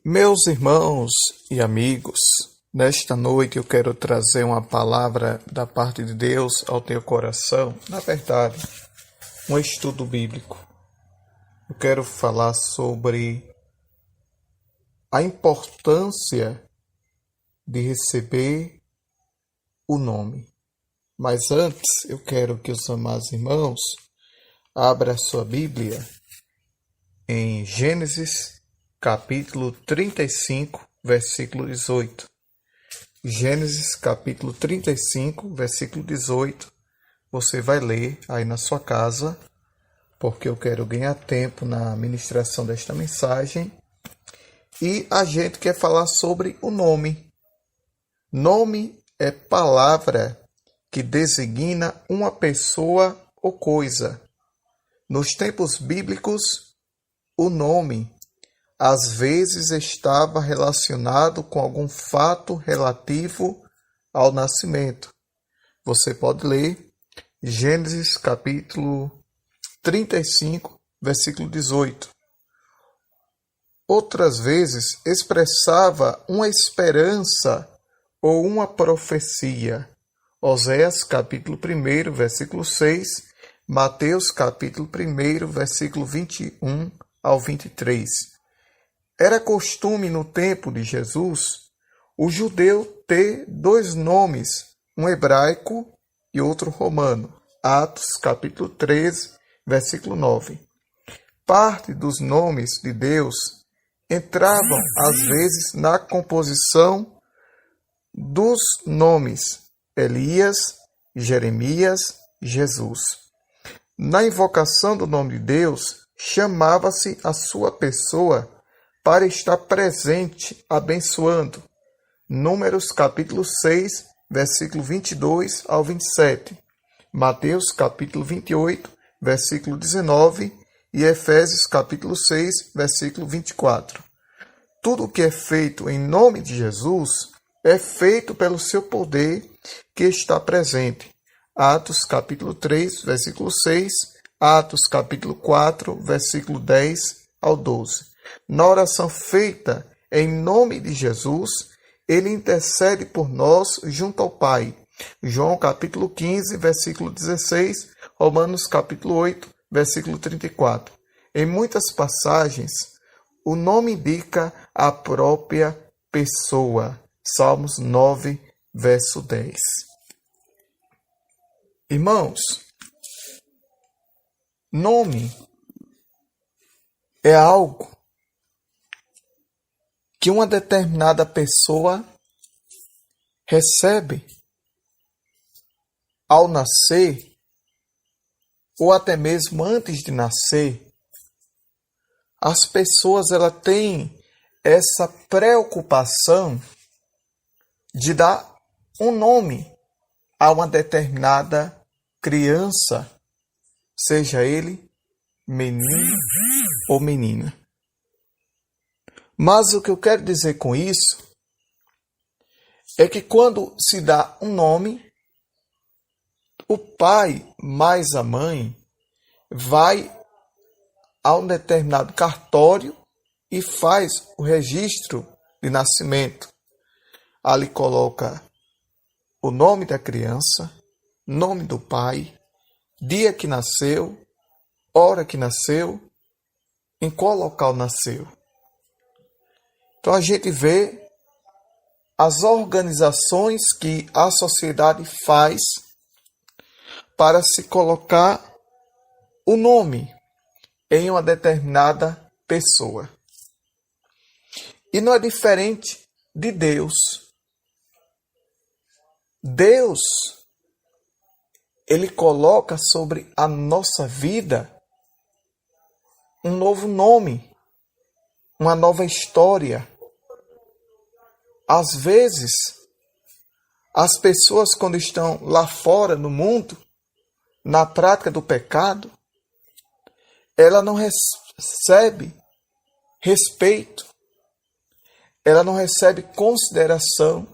Meus irmãos e amigos, nesta noite eu quero trazer uma palavra da parte de Deus ao teu coração. Na verdade, um estudo bíblico. Eu quero falar sobre a importância de receber o nome. Mas antes, eu quero que os amados irmãos abram a sua Bíblia em Gênesis capítulo 35, versículo 18. Gênesis capítulo 35, versículo 18. Você vai ler aí na sua casa, porque eu quero ganhar tempo na ministração desta mensagem. E a gente quer falar sobre o nome. Nome é palavra que designa uma pessoa ou coisa. Nos tempos bíblicos, o nome às vezes estava relacionado com algum fato relativo ao nascimento. Você pode ler Gênesis capítulo 35, versículo 18. Outras vezes expressava uma esperança ou uma profecia. Oséias capítulo 1, versículo 6, Mateus capítulo 1, versículo 21 ao 23. Era costume no tempo de Jesus o judeu ter dois nomes, um hebraico e outro romano. Atos capítulo 13, versículo 9. Parte dos nomes de Deus entravam às vezes na composição dos nomes Elias, Jeremias, Jesus. Na invocação do nome de Deus, chamava-se a sua pessoa para estar presente, abençoando. Números capítulo 6, versículo 22 ao 27. Mateus capítulo 28, versículo 19 e Efésios capítulo 6, versículo 24. Tudo o que é feito em nome de Jesus é feito pelo seu poder que está presente. Atos capítulo 3, versículo 6, Atos capítulo 4, versículo 10 ao 12. Na oração feita em nome de Jesus, ele intercede por nós junto ao Pai. João capítulo 15, versículo 16, Romanos capítulo 8, versículo 34. Em muitas passagens, o nome indica a própria pessoa. Salmos 9, verso 10. Irmãos, nome é algo que uma determinada pessoa recebe ao nascer, ou até mesmo antes de nascer. As pessoas elas têm essa preocupação de dar um nome a uma determinada criança, seja ele menino ou menina. Mas o que eu quero dizer com isso é que quando se dá um nome, o pai mais a mãe vai a um determinado cartório e faz o registro de nascimento. Ali coloca o nome da criança, nome do pai, dia que nasceu, hora que nasceu, em qual local nasceu. Então a gente vê as organizações que a sociedade faz para se colocar o nome em uma determinada pessoa. E não é diferente de Deus. Deus, ele coloca sobre a nossa vida um novo nome, uma nova história. Às vezes, as pessoas quando estão lá fora no mundo, na prática do pecado, ela não recebe respeito, ela não recebe consideração,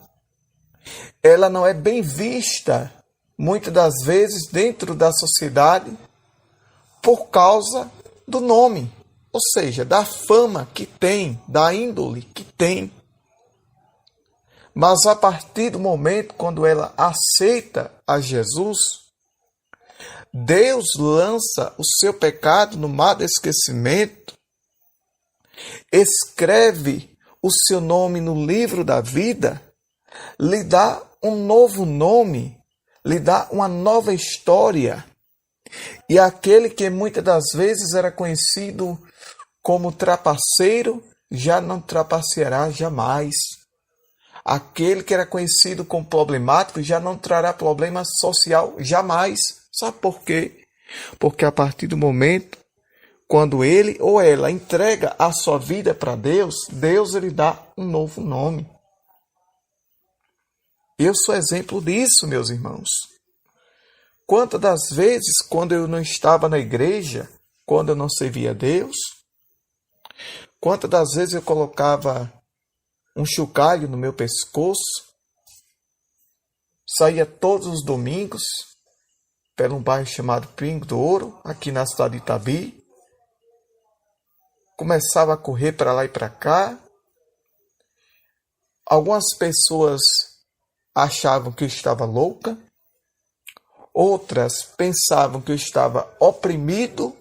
ela não é bem vista, muitas das vezes, dentro da sociedade, por causa do nome. ou seja, da fama que tem, da índole que tem. Mas a partir do momento quando ela aceita a Jesus, Deus lança o seu pecado no mar do esquecimento, escreve o seu nome no livro da vida, lhe dá um novo nome, lhe dá uma nova história. E aquele que muitas das vezes era conhecido como trapaceiro, já não trapaceará jamais. Aquele que era conhecido como problemático, já não trará problema social jamais. Sabe por quê? Porque a partir do momento, quando ele ou ela entrega a sua vida para Deus, Deus lhe dá um novo nome. Eu sou exemplo disso, meus irmãos. Quantas das vezes, quando eu não estava na igreja, quando eu não servia a Deus, quantas das vezes eu colocava um chocalho no meu pescoço, saía todos os domingos para um bairro chamado Pingo do Ouro, aqui na cidade de Itabi, começava a correr para lá e para cá. Algumas pessoas achavam que eu estava louca, outras pensavam que eu estava oprimido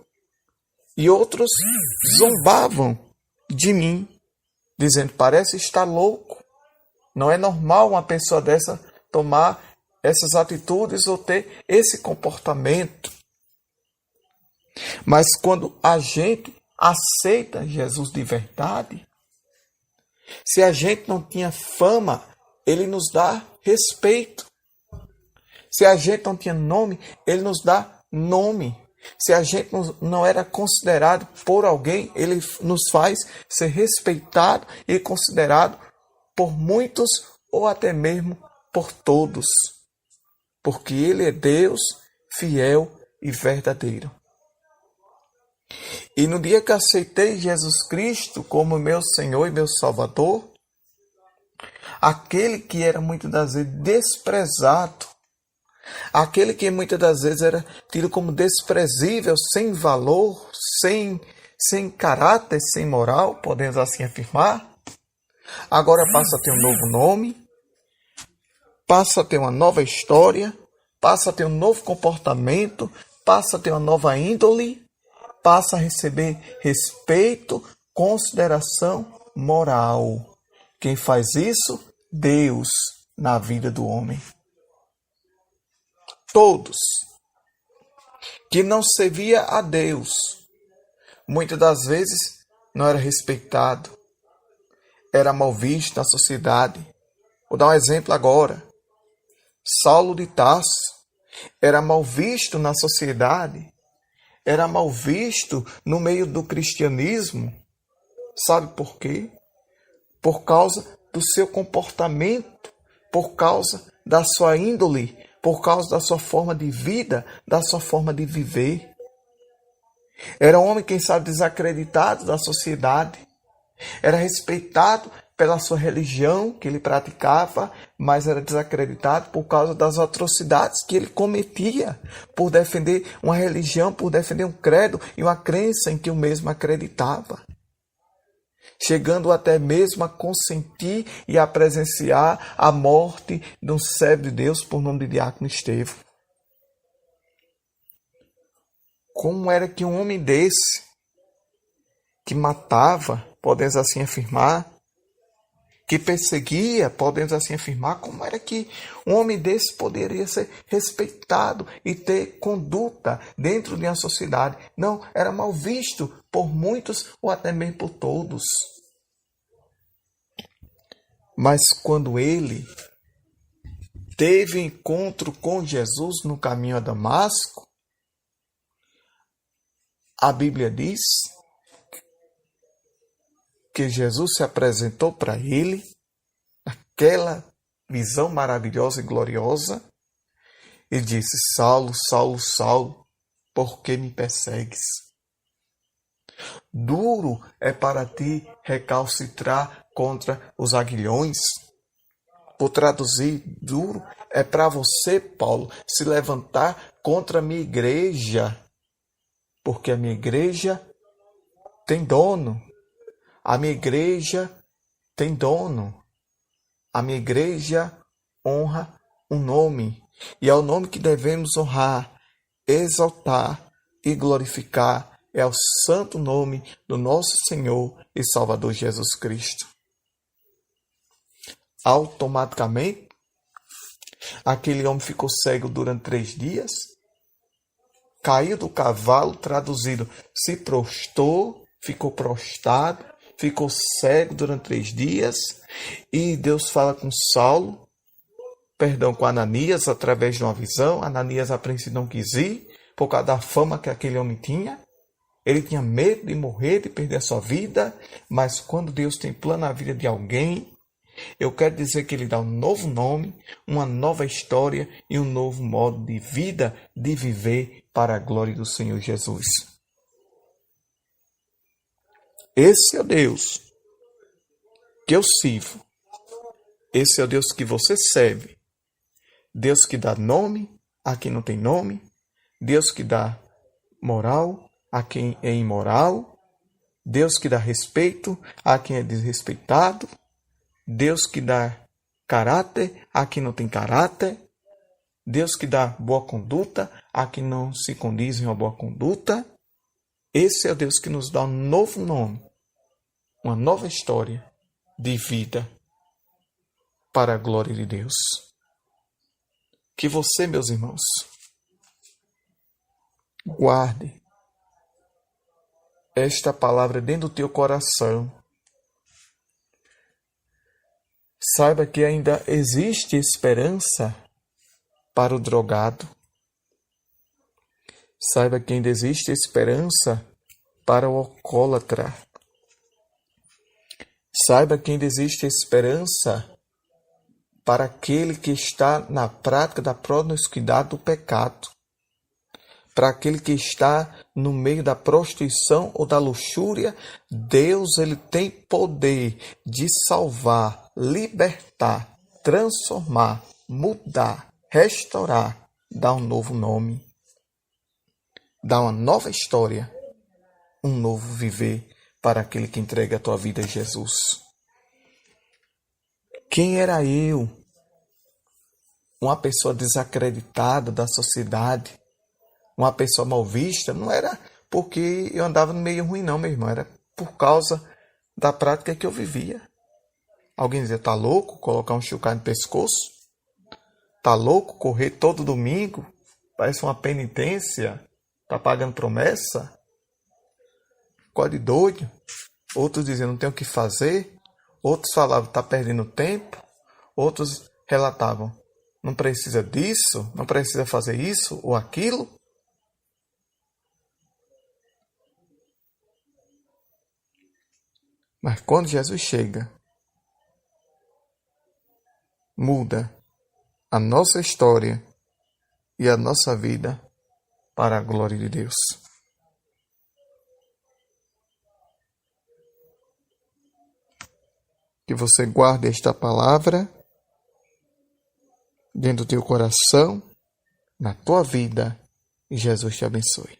e outros zombavam de mim, dizendo: parece estar louco. Não é normal uma pessoa dessa tomar essas atitudes ou ter esse comportamento. Mas quando a gente aceita Jesus de verdade, se a gente não tinha fama, Ele nos dá respeito. Se a gente não tinha nome, Ele nos dá nome. Se a gente não era considerado por alguém, Ele nos faz ser respeitado e considerado por muitos ou até mesmo por todos. Porque Ele é Deus fiel e verdadeiro. E no dia que aceitei Jesus Cristo como meu Senhor e meu Salvador, aquele que era muitas das vezes desprezado, aquele que muitas das vezes era tido como desprezível, sem valor, sem caráter, sem moral, podemos assim afirmar, agora passa a ter um novo nome, passa a ter uma nova história, passa a ter um novo comportamento, passa a ter uma nova índole, passa a receber respeito, consideração moral. Quem faz isso? Deus na vida do homem. Todos que não servia a Deus, muitas das vezes não era respeitado, era mal visto na sociedade. Vou dar um exemplo agora. Saulo de Tarso era mal visto na sociedade, era mal visto no meio do cristianismo. Sabe por quê? Por causa do seu comportamento, por causa da sua índole, por causa da sua forma de vida, da sua forma de viver. Era um homem, quem sabe, desacreditado da sociedade. Era respeitado pela sua religião que ele praticava, mas era desacreditado por causa das atrocidades que ele cometia, por defender uma religião, por defender um credo e uma crença em que o mesmo acreditava. Chegando até mesmo a consentir e a presenciar a morte de um servo de Deus por nome de Diácono Estevão. Como era que um homem desse, que matava, podemos assim afirmar, que perseguia, podemos assim afirmar, como era que um homem desse poderia ser respeitado e ter conduta dentro de uma sociedade? Não, era mal visto por muitos ou até mesmo por todos. Mas quando ele teve encontro com Jesus no caminho a Damasco, a Bíblia diz que Jesus se apresentou para ele, aquela visão maravilhosa e gloriosa, e disse: Saulo, Saulo, Saulo, por que me persegues? Duro é para ti recalcitrar contra os aguilhões. Por traduzir, duro é para você, Paulo, se levantar contra a minha igreja, porque a minha igreja tem dono. A minha igreja tem dono. A minha igreja honra um nome. E é o nome que devemos honrar, exaltar e glorificar. É o santo nome do nosso Senhor e Salvador Jesus Cristo. Automaticamente, aquele homem ficou cego durante 3 dias, caiu do cavalo, traduzido, se prostrou, ficou prostrado, ficou cego durante 3 dias, e Deus fala com com Ananias, através de uma visão. Ananias a princípio não quis ir, por causa da fama que aquele homem tinha. Ele tinha medo de morrer, de perder a sua vida, mas quando Deus tem plano na vida de alguém, eu quero dizer que Ele dá um novo nome, uma nova história e um novo modo de vida, de viver para a glória do Senhor Jesus. Esse é o Deus que eu sirvo. Esse é o Deus que você serve. Deus que dá nome a quem não tem nome. Deus que dá moral a quem é imoral. Deus que dá respeito a quem é desrespeitado. Deus que dá caráter a quem não tem caráter. Deus que dá boa conduta a quem não se condiz em uma boa conduta. Esse é o Deus que nos dá um novo nome, uma nova história de vida para a glória de Deus. Que você, meus irmãos, guarde esta palavra dentro do teu coração. Saiba que ainda existe esperança para o drogado. Saiba que ainda existe esperança para o alcoólatra. Saiba que ainda existe esperança para aquele que está na prática da promiscuidade do pecado. Para aquele que está no meio da prostituição ou da luxúria, Deus ele tem poder de salvar, libertar, transformar, mudar, restaurar, dar um novo nome, dar uma nova história, um novo viver para aquele que entrega a tua vida a Jesus. Quem era eu? Uma pessoa desacreditada da sociedade, uma pessoa mal vista? Não era porque eu andava no meio ruim não, meu irmão, era por causa da prática que eu vivia. Alguém dizia, tá louco colocar um chocalho no pescoço? Tá louco correr todo domingo? Parece uma penitência, tá pagando promessa? Ficou de doido. Outros diziam, não tem o que fazer. Outros falavam, tá perdendo tempo. Outros relatavam, não precisa disso, não precisa fazer isso ou aquilo. Mas quando Jesus chega, muda a nossa história e a nossa vida para a glória de Deus. Que você guarde esta palavra dentro do teu coração, na tua vida, e Jesus te abençoe.